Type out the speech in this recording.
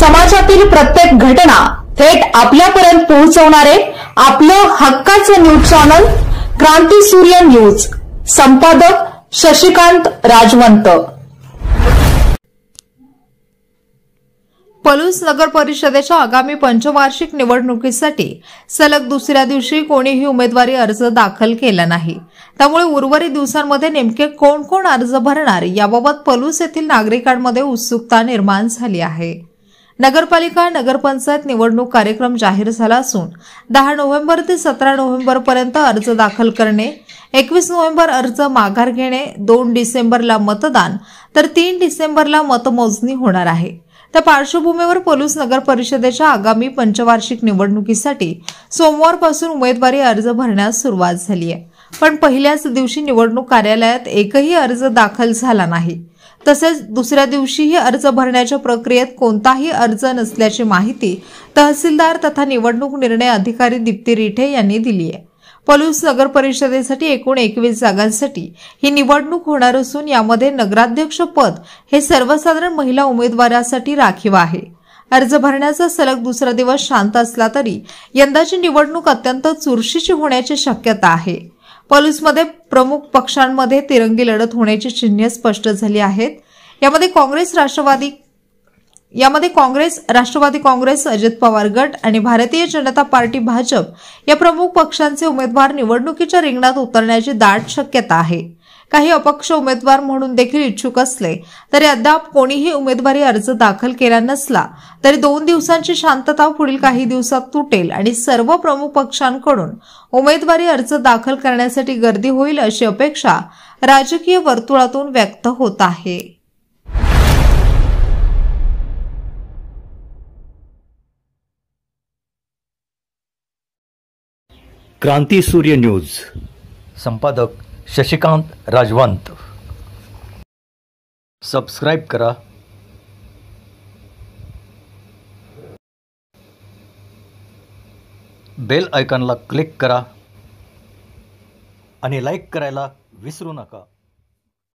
समाजातील प्रत्येक घटना थेट आपल्यापर्यंत पोहोचवणारे आपलं हक्काचं न्यूज चॅनल क्रांती सूर्य न्यूज। संपादक शशिकांत राजवंत। पलूस नगर परिषदेच्या आगामी पंचवार्षिक निवडणुकीसाठी सलग दुसऱ्या दिवशी कोणीही उमेदवारी अर्ज दाखल केला नाही। त्यामुळे उर्वरित दिवसांमध्ये नेमके कोण कोण अर्ज भरणार याबाबत पलूस येथील नागरिकांमध्ये उत्सुकता निर्माण झाली आहे। नगरपालिका नगरपंचायत निवडणूक कार्यक्रम जाहीर झाला असून 10 नोव्हेंबर ते 17 नोव्हेंबर पर्यंत अर्ज दाखल करणे, 21 नोव्हेंबर अर्ज माघार घेणे, 2 डिसेंबरला मतदान तर 3 डिसेंबरला मतमोजणी होणार आहे। त्या पार्श्वभूमीवर पलूस नगर परिषदेच्या आगामी पंचवार्षिक निवडणुकीसाठी सोमवारपासून उमेदवारी अर्ज भरण्यास सुरुवात झाली आहे। पण पहिल्याच दिवशी निवडणूक कार्यालयात एकही अर्ज दाखल झाला नाही। तसेच दुसऱ्या दिवशीही अर्ज भरण्याच्या प्रक्रियेत कोणताही अर्ज नसल्याची माहिती तहसीलदार तथा निवडणूक निर्णय अधिकारी दीप्ती रिठे यांनी दिली आहे। पलूस नगर परिषदेसाठी एकूण 21 जागांसाठी ही निवडणूक होणार असून यामध्ये नगराध्यक्ष पद हे सर्वसाधारण महिला उमेदवारासाठी राखीव आहे। अर्ज भरण्याचा सलग दुसरा दिवस शांत असला तरी यंदाची निवडणूक अत्यंत चुरशीची होण्याची शक्यता आहे। पलूसमध्ये प्रमुख पक्षांमध्ये तिरंगी लढत होण्याची चिन्हे स्पष्ट झाली आहेत। यामध्ये काँग्रेस, राष्ट्रवादी काँग्रेस, अजित पवार गट आणि भारतीय जनता पार्टी भाजप या प्रमुख पक्षांचे उमेदवार निवडणुकीच्या रिंगणात उतरण्याची दाट शक्यता आहे। काही अपक्ष उमेदवार म्हणून देखील इच्छुक असले तरी अद्याप कोणीही उमेदवारी अर्ज दाखल केला नसला तरी 2 दिवसांची शांतता पुढील काही दिवसात तुटेल आणि सर्व प्रमुख पक्षांकडून उमेदवारी अर्ज दाखल करण्यासाठी गर्दी होईल अशी अपेक्षा राजकीय वर्तुळातून व्यक्त होत आहे। क्रांती सूर्य न्यूज। संपादक शशिकांत राजवंत। सबस्क्राइब करा, बेल आयकॉनला क्लिक करा आणि लाईक करायला विसरू नका।